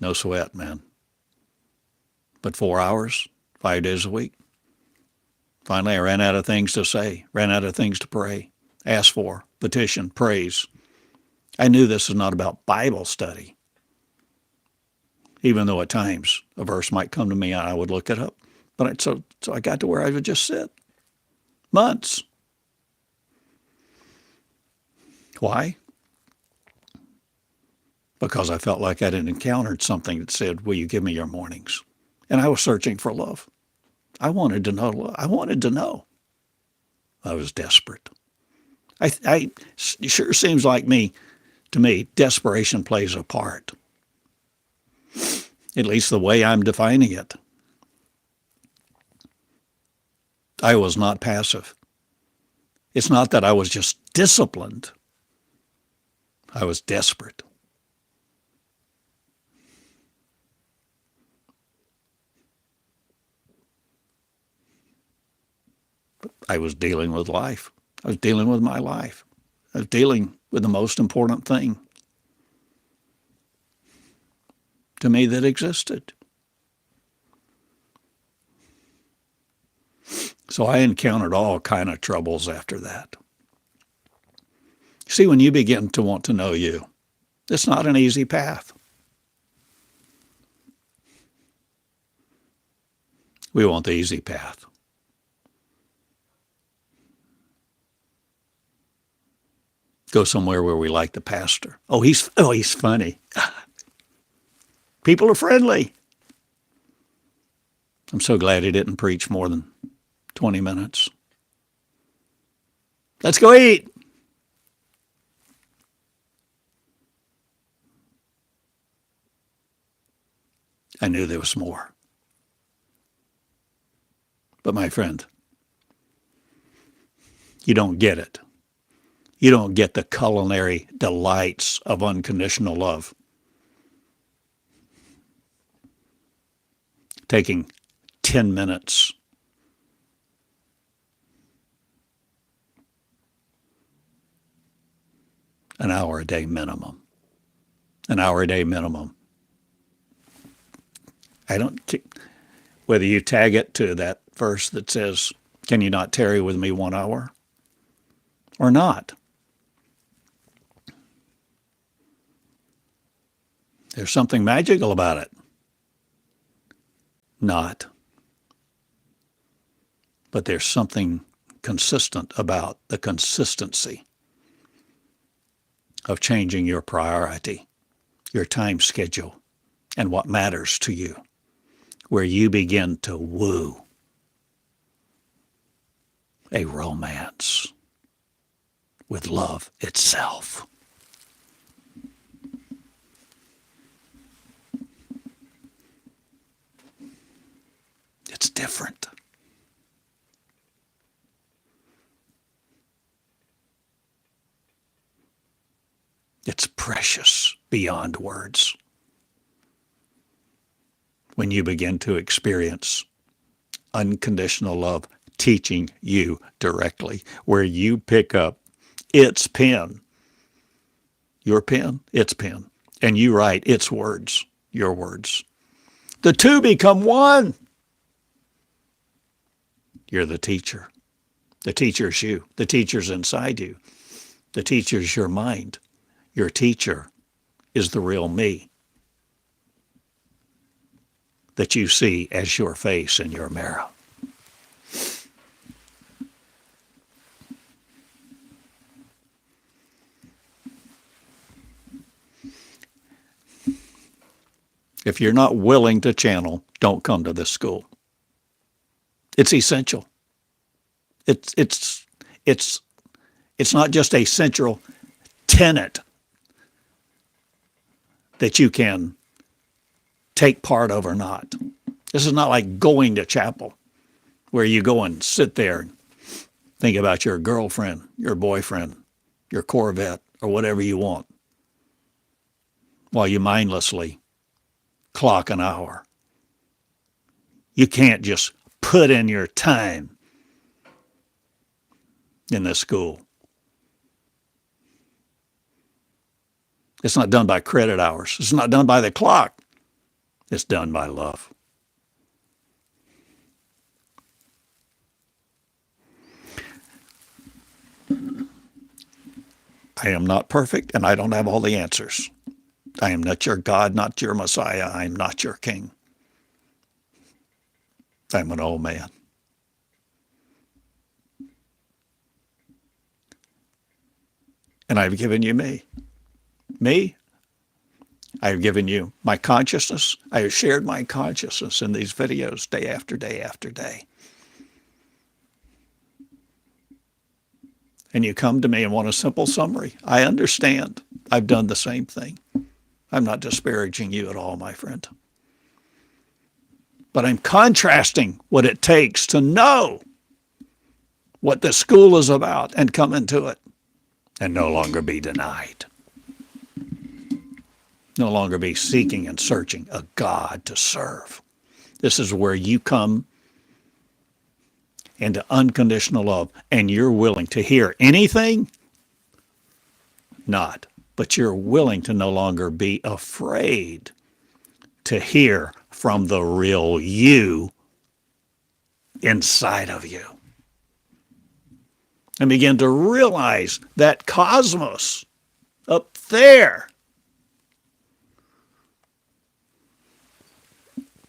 No sweat, man. But 4 hours, 5 days a week. Finally, I ran out of things to say, ran out of things to pray, ask for, petition, praise. I knew this was not about Bible study, even though at times a verse might come to me and I would look it up. But so I got to where I would just sit. Months. Why? Because I felt like I had encountered something that said, will you give me your mornings? And I was searching for love. I wanted to know love. I wanted to know. I was desperate. It sure seems like to me, desperation plays a part. At least the way I'm defining it. I was not passive. It's not that I was just disciplined. I was desperate. But I was dealing with life. I was dealing with my life. I was dealing with the most important thing to me that existed. So I encountered all kind of troubles after that. See, when you begin to want to know you, it's not an easy path. We want the easy path. Go somewhere where we like the pastor. Oh, he's funny. People are friendly. I'm so glad he didn't preach more than 20 minutes. Let's go eat. I knew there was more. But my friend, you don't get it. You don't get the culinary delights of unconditional love. Taking 10 minutes an hour a day minimum. An hour a day minimum. Whether you tag it to that verse that says, can you not tarry with me 1 hour? Or not. There's something magical about it. Not. But there's something consistent about the consistency of changing your priority, your time schedule, and what matters to you, where you begin to woo a romance with love itself. It's different. It's precious beyond words when you begin to experience unconditional love teaching you directly, where you pick up its pen, your pen, its pen, and you write its words, your words. The two become one. You're the teacher. The teacher's you. The teacher's inside you. The teacher's your mind. Your teacher is the real me that you see as your face in your mirror. If you're not willing to channel, don't come to this school. It's essential. It's not just a central tenet that you can take part of or not. This is not like going to chapel where you go and sit there and think about your girlfriend, your boyfriend, your Corvette, or whatever you want while you mindlessly clock an hour. You can't just put in your time in this school. It's not done by credit hours. It's not done by the clock. It's done by love. I am not perfect, and I don't have all the answers. I am not your God, not your Messiah. I am not your king. I'm an old man. And I've given you me. Me? I have given you my consciousness. I have shared my consciousness in these videos day after day after day. And you come to me and want a simple summary. I understand. I've done the same thing. I'm not disparaging you at all, my friend. But I'm contrasting what it takes to know what the school is about and come into it and no longer be denied. No longer be seeking and searching a God to serve. This is where you come into unconditional love and you're willing to hear anything? Not. But you're willing to no longer be afraid to hear from the real you inside of you. And begin to realize that cosmos up there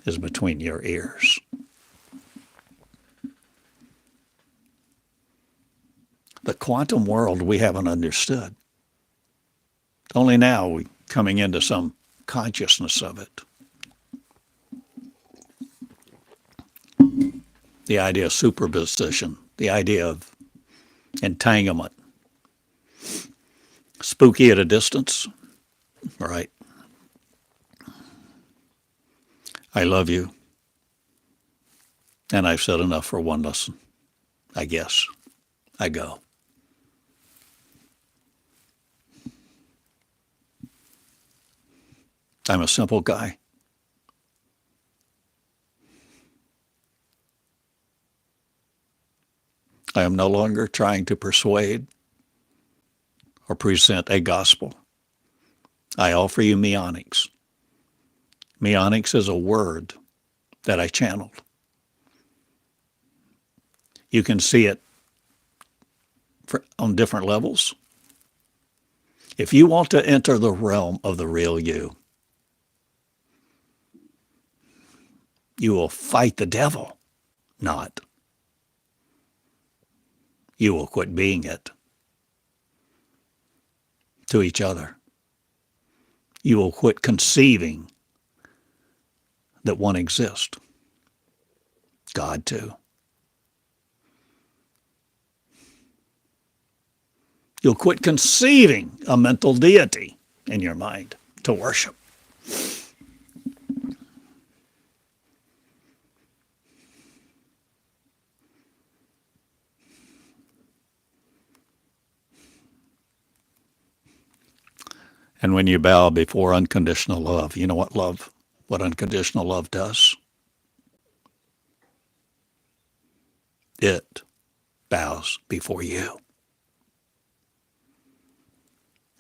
is between your ears. The quantum world we haven't understood. Only now we're coming into some consciousness of it. The idea of superposition, the idea of entanglement. Spooky at a distance, right? I love you. And I've said enough for one lesson, I guess. I go. I'm a simple guy. I am no longer trying to persuade or present a gospel. I offer you meonics. Meonics is a word that I channeled. You can see it on different levels. If you want to enter the realm of the real you, You will fight the devil, not. You will quit being it to each other. You will quit conceiving that one exists. God too. You'll quit conceiving a mental deity in your mind to worship. And when you bow before unconditional love, you know what unconditional love does? It bows before you.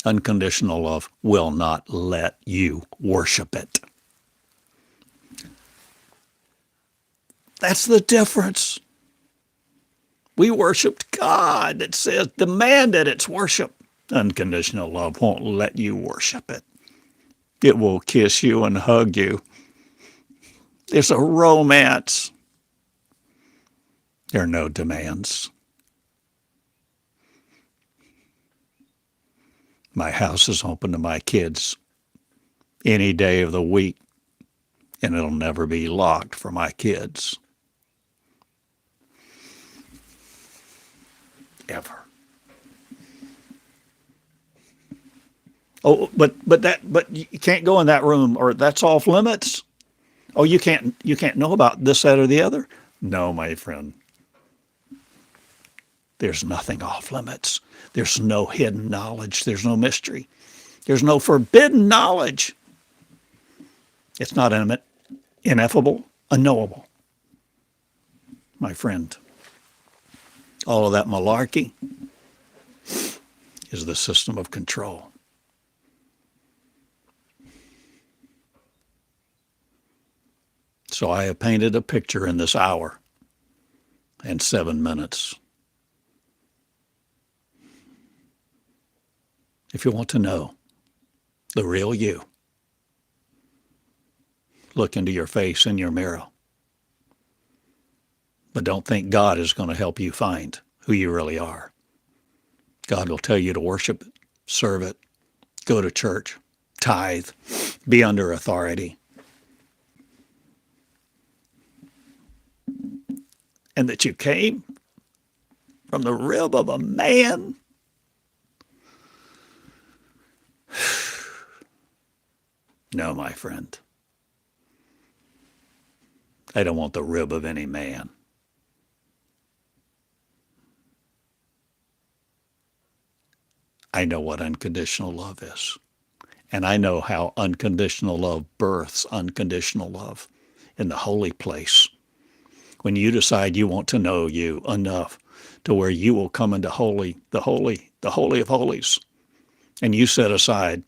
Unconditional love will not let you worship it. That's the difference. We worshiped God. It says demanded its worship. Unconditional love won't let you worship it. It will kiss you and hug you. There's a romance. There are no demands. My house is open to my kids any day of the week, and it'll never be locked for my kids. Ever. Oh, but you can't go in that room, or that's off limits. Oh, you can't know about this, that, or the other. No, my friend. There's nothing off limits. There's no hidden knowledge. There's no mystery. There's no forbidden knowledge. It's not ineffable, unknowable. My friend, all of that malarkey is the system of control. So I have painted a picture in this hour and 7 minutes. If you want to know the real you, look into your face in your mirror. But don't think God is going to help you find who you really are. God will tell you to worship it, serve it, go to church, tithe, be under authority. And that you came from the rib of a man. No, my friend. I don't want the rib of any man. I know what unconditional love is. And I know how unconditional love births unconditional love in the holy place. When you decide you want to know you enough to where you will come into the holy of holies, and you set aside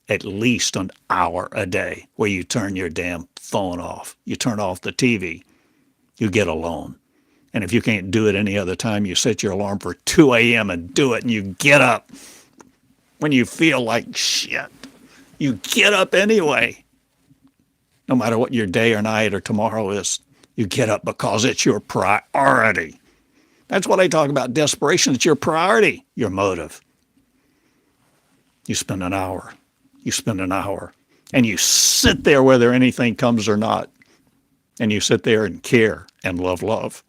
at least an hour a day where you turn your damn phone off. You turn off the TV. You get alone. And if you can't do it any other time, you set your alarm for 2 a.m. and do it, and you get up when you feel like shit. You get up anyway. No matter what your day or night or tomorrow is, you get up because it's your priority. That's what I talk about, desperation. It's your priority, your motive. You spend an hour. And you sit there whether anything comes or not. And you sit there and care and love.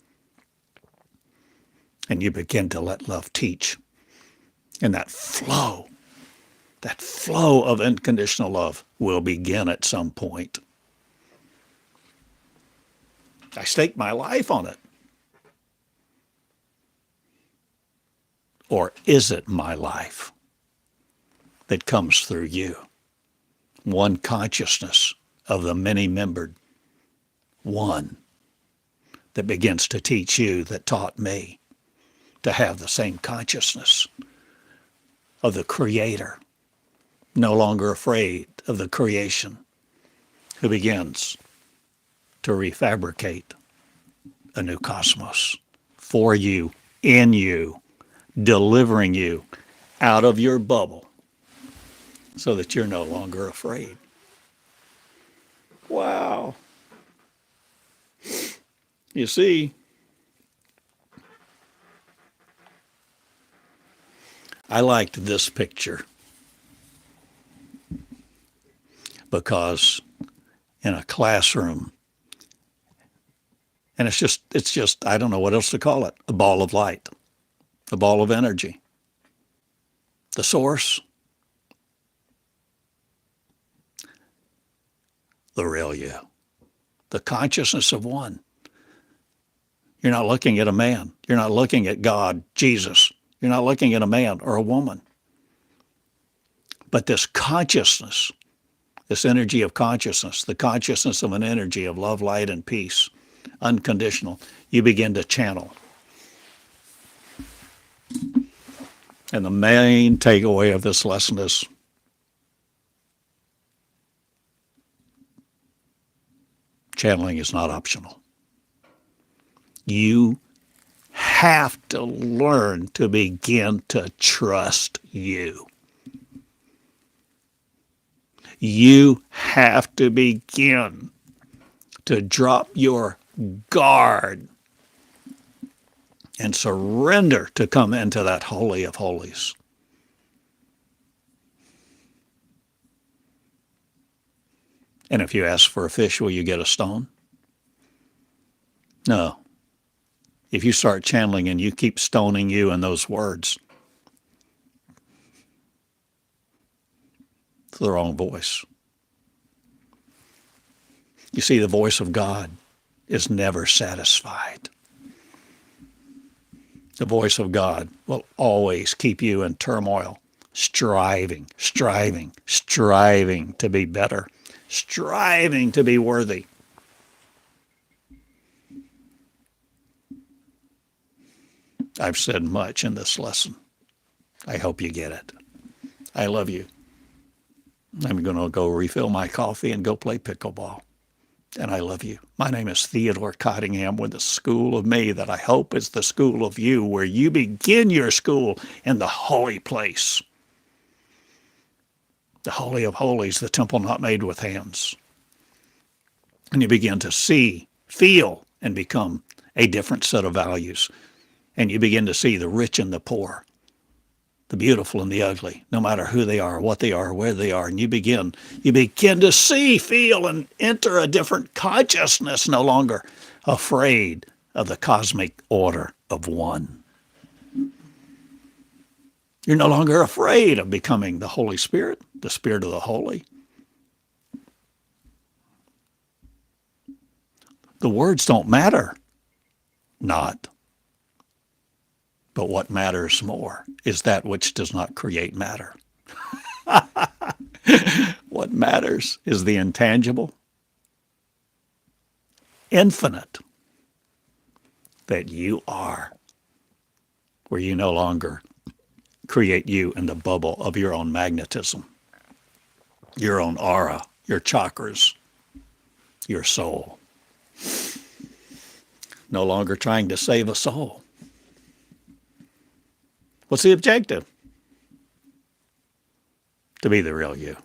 And you begin to let love teach. And that flow of unconditional love will begin at some point. I stake my life on it. Or is it my life that comes through you? One consciousness of the many-membered one that begins to teach you, that taught me to have the same consciousness of the Creator, no longer afraid of the creation, who begins to refabricate a new cosmos for you, in you, delivering you out of your bubble so that you're no longer afraid. Wow. You see, I liked this picture because in a classroom, and it's just, I don't know what else to call it, a ball of light, a ball of energy. The source, the real you, the consciousness of one. You're not looking at a man. You're not looking at God, Jesus. You're not looking at a man or a woman. But this consciousness, this energy of consciousness, the consciousness of an energy of love, light, and peace, unconditional, you begin to channel. And the main takeaway of this lesson is channeling is not optional. You have to learn to begin to trust you. You have to begin to drop your guard and surrender to come into that holy of holies. And if you ask for a fish, will you get a stone? No. If you start channeling and you keep stoning you in those words, it's the wrong voice. You see, the voice of God is never satisfied. The voice of God will always keep you in turmoil, striving to be better, striving to be worthy. I've said much in this lesson. I hope you get it. I love you. I'm going to go refill my coffee and go play pickleball. And I love you. My name is Theodore Cottingham with the School of Me that I hope is the school of you, where you begin your school in the holy place. The Holy of Holies, the temple not made with hands. And you begin to see, feel, and become a different set of values. And you begin to see the rich and the poor, the beautiful and the ugly, no matter who they are, what they are, where they are. And you begin to see, feel, and enter a different consciousness, no longer afraid of the cosmic order of one. You're no longer afraid of becoming the Holy Spirit, the Spirit of the Holy. The words don't matter, not. But what matters more is that which does not create matter. What matters is the intangible, infinite, that you are, where you no longer create you in the bubble of your own magnetism, your own aura, your chakras, your soul. No longer trying to save a soul. What's the objective? To be the real you.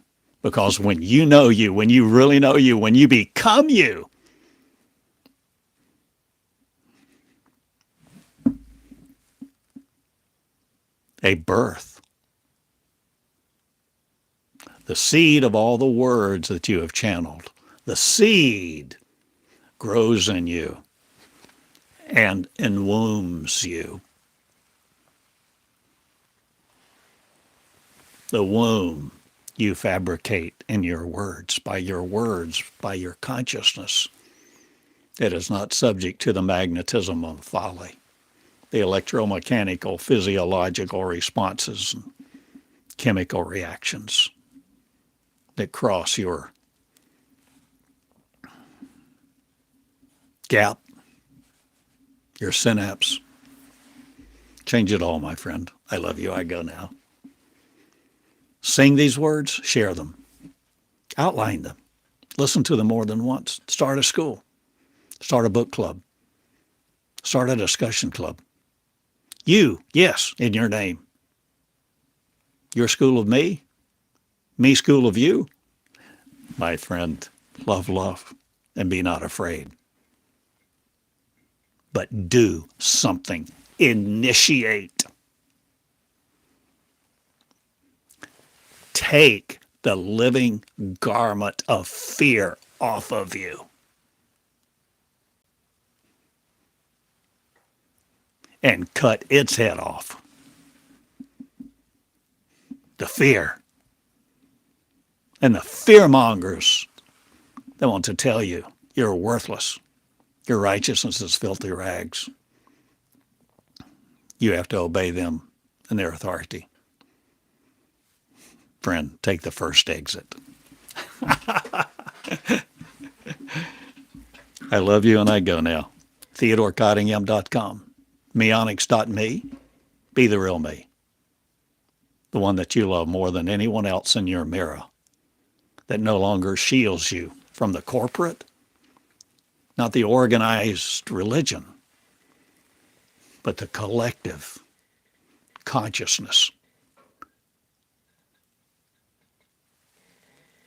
Because when you know you, when you really know you, when you become you, a birth, the seed of all the words that you have channeled, the seed grows in you and enwombs you. The womb you fabricate in your words, by your consciousness. It is not subject to the magnetism of folly, the electromechanical, physiological responses, and chemical reactions that cross your gap, your synapse. Change it all, my friend. I love you. I go now. Sing these words, share them, outline them, listen to them more than once. Start a school, start a book club, start a discussion club. You, yes, in your name. Your school of me school of you. My friend, love, and be not afraid. but do something. Initiate. Take the living garment of fear off of you. And cut its head off. The fear. And the fearmongers that want to tell you you're worthless. Your righteousness is filthy rags. You have to obey them and their authority. Friend, take the first exit. I love you and I go now. TheodoreCottingham.com. Meonics.me. Be the real me. The one that you love more than anyone else in your mirror. That no longer shields you from the corporate, not the organized religion, but the collective consciousness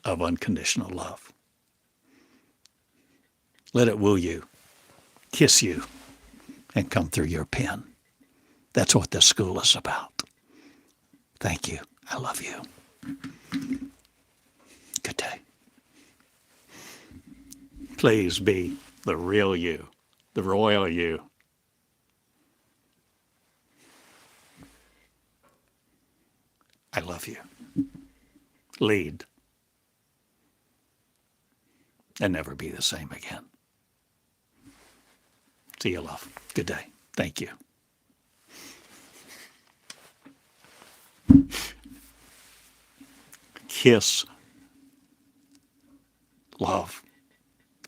of unconditional love. Let it woo you, kiss you, and come through your pen. That's what this school is about. Thank you. I love you. Good day. Please be the real you, the royal you. I love you. Lead. And never be the same again. See you, love. Good day. Thank you. Kiss love,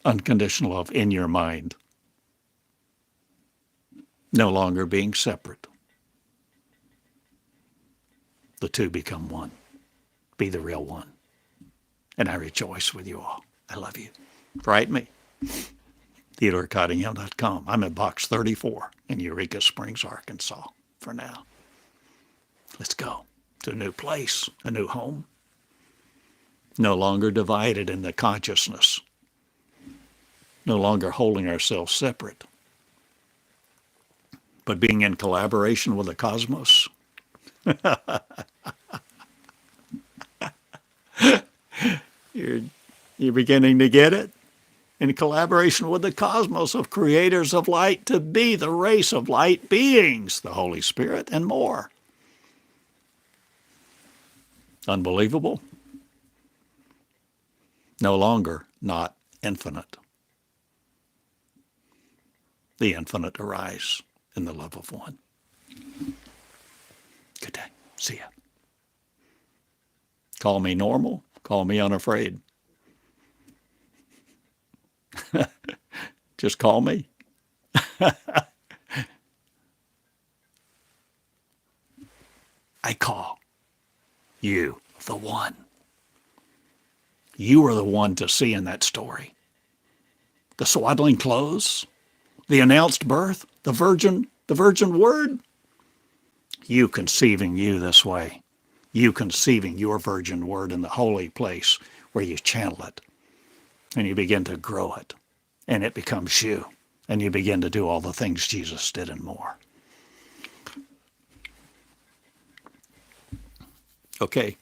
unconditional love in your mind. No longer being separate. The two become one. Be the real one. And I rejoice with you all. I love you. Write me. TheodoreCottingham.com. I'm at box 34 in Eureka Springs, Arkansas for now. Let's go to a new place, a new home. No longer divided in the consciousness. No longer holding ourselves separate. But being in collaboration with the cosmos. You're beginning to get it? In collaboration with the cosmos of creators of light to be the race of light beings, the Holy Spirit, and more. Unbelievable? No longer not infinite. The infinite arise in the love of one. Good day. See ya. Call me normal. Call me unafraid. Just call me. I call you the one. You are the one to see in that story. The swaddling clothes, the announced birth, the virgin word. You conceiving you this way. You conceiving your virgin word in the holy place where you channel it and you begin to grow it and it becomes you and you begin to do all the things Jesus did and more. Okay.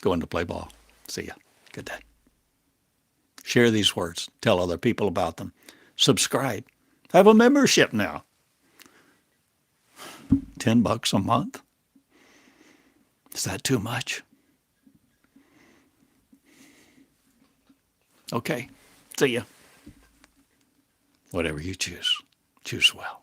Going to play ball. See ya. Good day. Share these words. Tell other people about them. Subscribe. I have a membership now. $10 a month. Is that too much? Okay. See ya. Whatever you choose, choose well.